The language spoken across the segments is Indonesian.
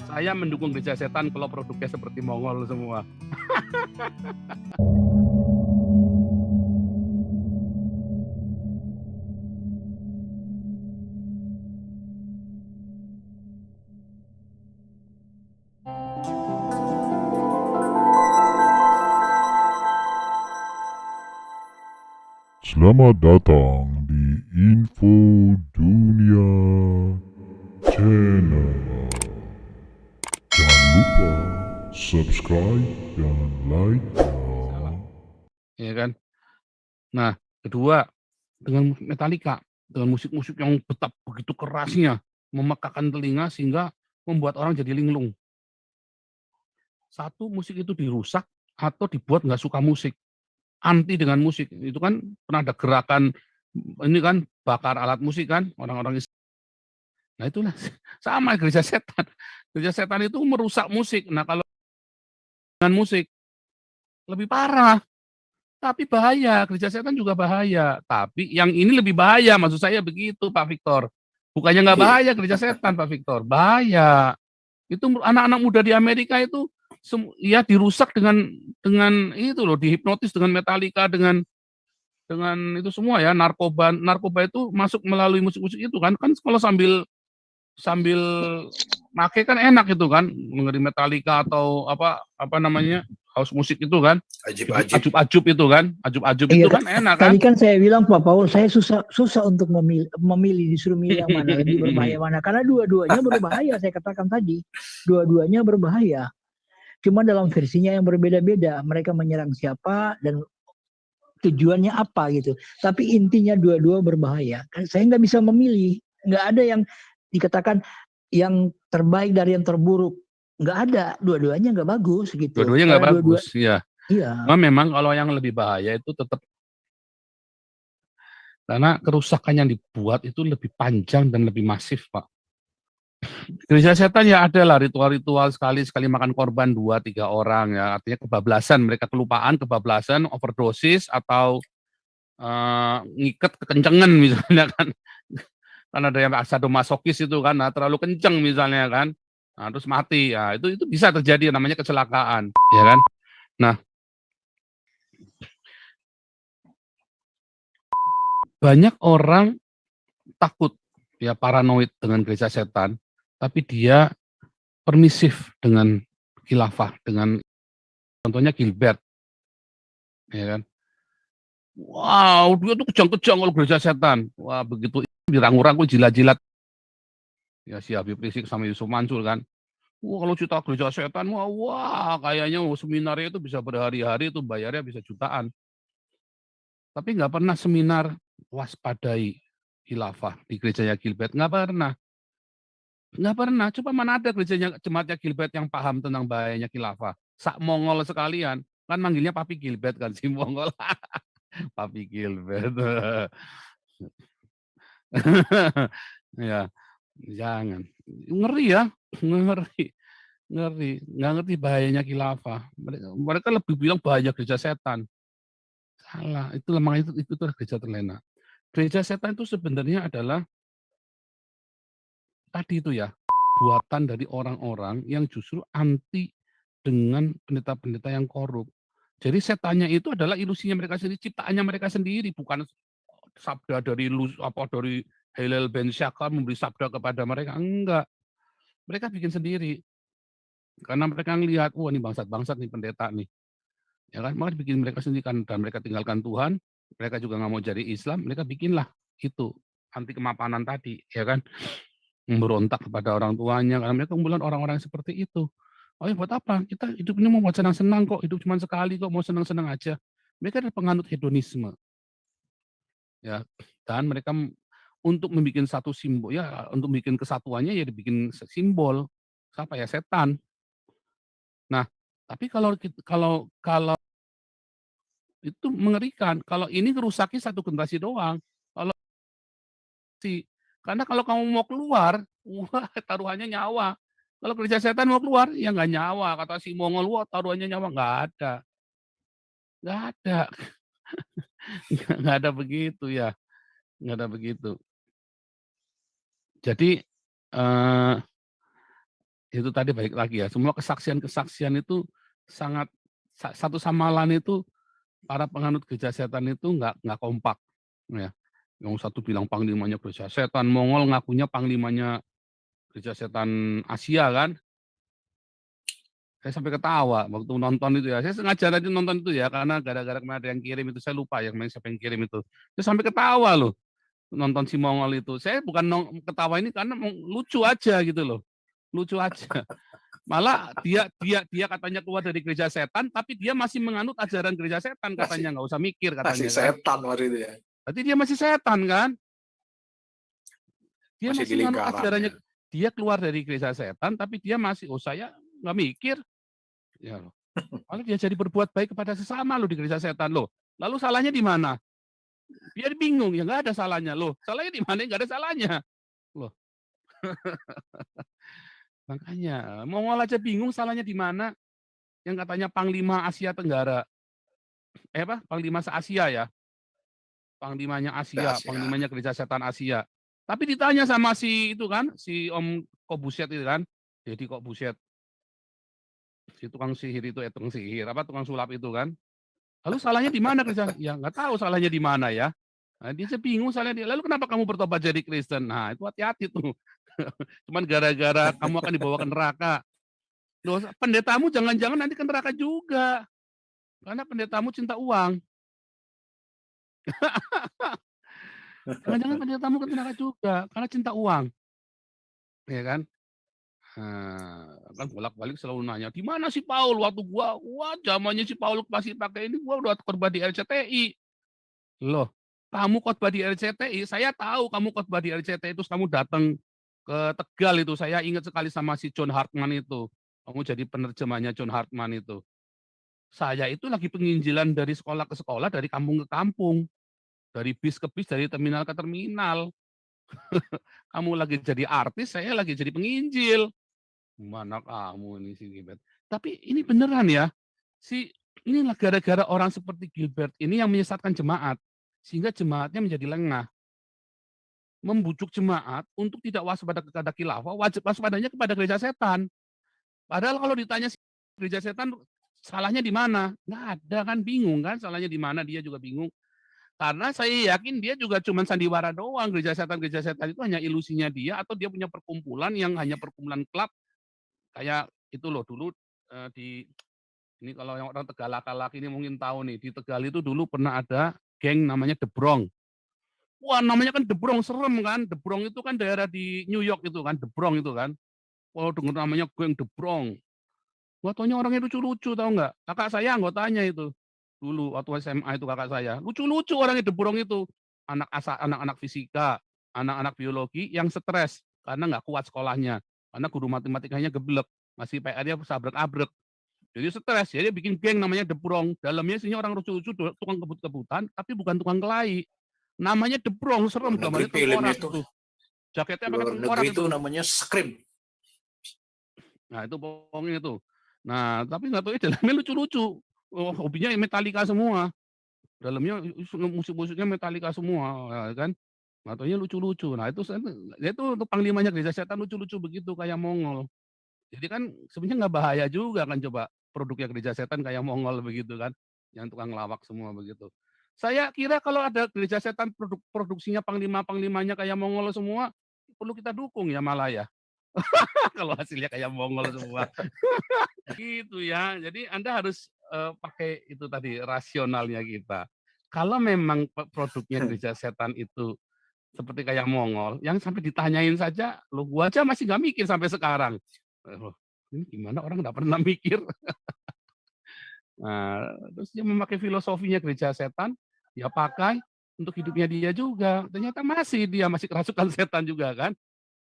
Saya mendukung gereja setan kalau produknya seperti Mongol semua. Selamat datang di Info Dunia Channel. Jangan lupa subscribe dan like ya. Ya kan? Nah, kedua, dengan Metallica, dengan musik-musik yang betapa begitu kerasnya, memekakan telinga sehingga membuat orang jadi linglung. Satu, musik itu dirusak atau dibuat nggak suka musik, anti dengan musik. Itu kan pernah ada gerakan ini kan bakar alat musik kan orang-orang. Nah itulah sama gereja setan. Gereja setan itu merusak musik. Nah kalau dengan musik lebih parah, tapi bahaya. Gereja setan juga bahaya. Tapi yang ini lebih bahaya, maksud saya begitu Pak Victor. Bukannya nggak bahaya gereja setan Pak Victor, bahaya. Itu anak-anak muda di Amerika itu ya dirusak dengan itu loh, dihipnotis dengan Metallica, dengan itu semua ya, narkoba itu masuk melalui musik-musik itu kan kalau sambil sambil make kan enak itu kan, dengerin Metallica atau apa namanya, house musik itu kan, Ajib-ajib. ajub-ajub itu kan, ajub-ajub Iya, itu kan enak kan. tadi kan saya bilang Pak Paul, saya susah untuk memilih, disuruh milih yang mana lebih berbahaya mana, karena dua-duanya berbahaya. Saya katakan tadi, dua-duanya berbahaya. Cuma dalam versinya yang berbeda-beda, mereka menyerang siapa dan tujuannya apa gitu. Tapi intinya dua-dua berbahaya. Saya nggak bisa memilih, nggak ada yang dikatakan yang terbaik dari yang terburuk. Nggak ada, dua-duanya nggak bagus gitu. Dua-duanya nggak bagus, ya. Iya. Cuma memang kalau yang lebih bahaya itu tetap karena kerusakan yang dibuat itu lebih panjang dan lebih masif, Pak. Gereja setan ya ada lah ritual-ritual sekali makan korban 2-3 orang ya, artinya kebablasan, mereka kelupaan, kebablasan, overdosis atau ngikat kekencengan misalnya kan. Kan ada yang sadomasokis itu kan, nah, terlalu kenceng misalnya kan. Nah, terus mati. Ya, itu bisa terjadi namanya kecelakaan, ya kan? Nah, banyak orang takut ya paranoid dengan gereja setan, tapi dia permisif dengan khilafah, dengan contohnya Gilbert, ya kan. Wow, dia tuh kejang-kejang kalau gereja setan. Wah, begitu dirangkul-rangkul jilat-jilat. Ya si Habib Rizik sama Yusuf Mansur kan. Wah, kalau cerita gereja setan, wah kayaknya seminarnya itu bisa berhari-hari, itu bayarnya bisa jutaan. Tapi nggak pernah seminar waspadai khilafah di gerejanya Gilbert, nggak pernah. Nggak pernah, coba mana ada gerejanya jemaatnya Gilbert yang paham tentang bahayanya khilafah. Sak Mongol sekalian, kan manggilnya Papi Gilbert kan si Mongol. Papi Gilbert. Ya, jangan. Ngeri ya, ngeri. Ngeri, nggak ngerti bahayanya khilafah. Mereka lebih bilang bahaya gereja setan. Salah, itu memang itu gereja terlena. Gereja setan itu sebenarnya adalah tadi itu ya, buatan dari orang-orang yang justru anti dengan pendeta-pendeta yang korup. Jadi setannya itu adalah ilusinya mereka sendiri, ciptaannya mereka sendiri, bukan sabda dari Hillel ben Syakar memberi sabda kepada mereka, enggak. Mereka bikin sendiri. Karena mereka ngelihat, wah ini bangsat-bangsat nih pendeta nih. Ya kan, maka bikin mereka sendiri kan, dan mereka tinggalkan Tuhan, mereka juga nggak mau jadi Islam, mereka bikinlah itu anti kemapanan tadi, ya kan, memberontak kepada orang tuanya karena mereka kumpulan orang-orang seperti itu. Oh ya buat apa? Kita hidup ini mau buat senang-senang kok, hidup cuma sekali kok, mau senang-senang aja. Mereka adalah penganut hedonisme, ya, dan mereka untuk membuat satu simbol, ya, untuk bikin kesatuannya ya dibikin simbol siapa ya setan. Nah, tapi kalau itu mengerikan. Kalau ini ngerusaki satu generasi doang. Kalau karena kalau kamu mau keluar, wah taruhannya nyawa. Kalau gereja setan mau keluar, ya nggak nyawa. Kata si Mongol, wah taruhannya nyawa nggak ada, nggak ada, nggak ada begitu ya, nggak ada begitu. Jadi itu tadi balik lagi ya, semua kesaksian-kesaksian itu sangat satu sama lain itu para penganut gereja setan itu nggak kompak, ya. Yang satu bilang panglimanya gereja setan Mongol, ngakunya panglimanya gereja setan Asia kan. Saya sampai ketawa waktu nonton itu ya. Saya sengaja tadi nonton itu ya, karena gara-gara kemarin ada yang kirim itu, saya lupa yang siapa yang kirim itu. Saya sampai ketawa loh, nonton si Mongol itu. Saya bukan ketawa ini karena lucu aja gitu loh. Lucu aja. Malah dia katanya keluar dari gereja setan, tapi dia masih menganut ajaran gereja setan katanya, nggak usah mikir Masih katanya kan. setan waktu itu ya. Berarti dia masih setan kan? Dia Masih di masih menganut lingkarannya. ajarannya. Dia keluar dari gereja setan, tapi dia masih, saya nggak mikir. Ya loh. Malah dia jadi berbuat baik kepada sesama loh di gereja setan loh. Lalu salahnya di mana? Dia bingung, ya nggak ada salahnya loh. Salahnya di mana? Nggak ada salahnya loh. Makanya Mongol aja bingung salahnya di mana. Yang katanya Panglima Asia Tenggara, Panglima se-Asia ya, Panglimanya Asia, Asia. Panglimanya Gereja Setan Asia. Tapi ditanya sama si itu kan, si Om Kobusiet itu kan, jadi Kobusiet, si tukang sihir itu, tukang sulap itu kan. Lalu salahnya di mana Kristen? Ya nggak tahu salahnya di mana ya. Nah, dia bingung salahnya. Lalu kenapa kamu bertobat jadi Kristen? Nah itu hati-hati tuh. Cuman gara-gara kamu akan dibawa ke neraka. Loh, pendetamu jangan-jangan nanti ke neraka juga. Karena pendetamu cinta uang. Jangan-jangan pendetamu ke neraka juga karena cinta uang. Ya kan? Kan bolak-balik selalu nanya, "Di mana si Paul waktu gua?" Wah, zamannya si Paul masih pakai ini, gua udah khotbah di RCTI. Loh, kamu khotbah di RCTI, saya tahu kamu khotbah di RCTI terus kamu datang ke Tegal itu. Saya ingat sekali sama si John Hartman itu. Kamu jadi penerjemahnya John Hartman itu. Saya itu lagi penginjilan dari sekolah ke sekolah, dari kampung ke kampung, dari bis ke bis, dari terminal ke terminal. Kamu lagi jadi artis, saya lagi jadi penginjil. Mana kamu ini si Gilbert. Tapi ini beneran ya, inilah gara-gara orang seperti Gilbert ini yang menyesatkan jemaat, sehingga jemaatnya menjadi lengah. Membujuk jemaat untuk tidak waspada kepada khilafah, wajib waspadanya kepada gereja setan. Padahal kalau ditanya gereja setan, salahnya di mana? Nggak ada kan, bingung kan, salahnya di mana, dia juga bingung. Karena saya yakin dia juga cuma sandiwara doang, gereja setan itu hanya ilusinya dia, atau dia punya perkumpulan yang hanya perkumpulan klub. Kayak itu loh dulu ini kalau yang orang Tegal ini mungkin tahu nih, di Tegal itu dulu pernah ada geng namanya The Bronx. Wah, namanya kan The Bronx, serem kan. The Bronx itu kan daerah di New York itu kan, The Bronx itu kan. Kalau dengar namanya geng The Bronx, wah taunya orangnya lucu-lucu, tahu nggak? Kakak saya anggotanya itu. Dulu waktu SMA itu kakak saya. Lucu-lucu orangnya The Bronx itu. Anak-anak fisika, anak-anak biologi yang stres karena nggak kuat sekolahnya. Karena guru matematikanya geblek, masih PR-nya sabrek-abrek. Jadi stres, jadi dia bikin geng namanya The Bronx. Dalamnya isinya orang lucu-lucu, tukang kebut-kebutan, tapi bukan tukang kelahi. Namanya The Bronx, serem, gambarnya tengkorak itu. Jaketnya pakai Luar tengkorak negeri itu. itu namanya Scream. Nah itu pokoknya itu. Nah tapi nggak tahu dalamnya lucu-lucu. Oh, hobinya Metallica semua. Dalamnya musik-musiknya Metallica semua, ya kan? Nggak taunya lucu-lucu. Nah itu untuk panglimanya gereja setan lucu-lucu begitu kayak Mongol. Jadi kan sebenarnya nggak bahaya juga kan, coba produknya gereja setan kayak Mongol begitu kan, yang tukang lawak semua begitu. Saya kira kalau ada gereja setan produksinya panglimanya kayak Mongol semua, perlu kita dukung ya malah ya. Kalau hasilnya kayak Mongol semua. Gitu ya. Jadi Anda harus pakai itu tadi rasionalnya kita. Kalau memang produknya gereja setan itu seperti kayak Mongol, yang sampai ditanyain saja, lo gua aja masih nggak mikir sampai sekarang. Ini gimana orang nggak pernah mikir. Nah, terus dia memakai filosofinya gereja setan, dia pakai untuk hidupnya dia juga. Ternyata dia masih kerasukan setan juga kan.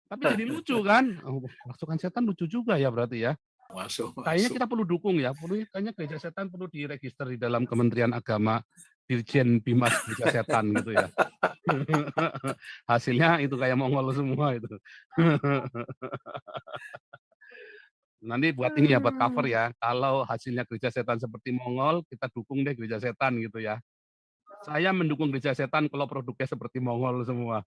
Tapi jadi lucu kan. Oh, kerasukan setan lucu juga ya berarti ya. Kayaknya kita perlu dukung ya. Kayaknya gereja setan perlu diregister di dalam Kementerian Agama, Dirjen Bimas Gereja Setan gitu ya. Hasilnya itu kayak Mongol semua itu. Nanti buat ini ya, buat cover ya. Kalau hasilnya gereja setan seperti Mongol, kita dukung deh gereja setan gitu ya. Saya mendukung gereja setan kalau produknya seperti Mongol semua.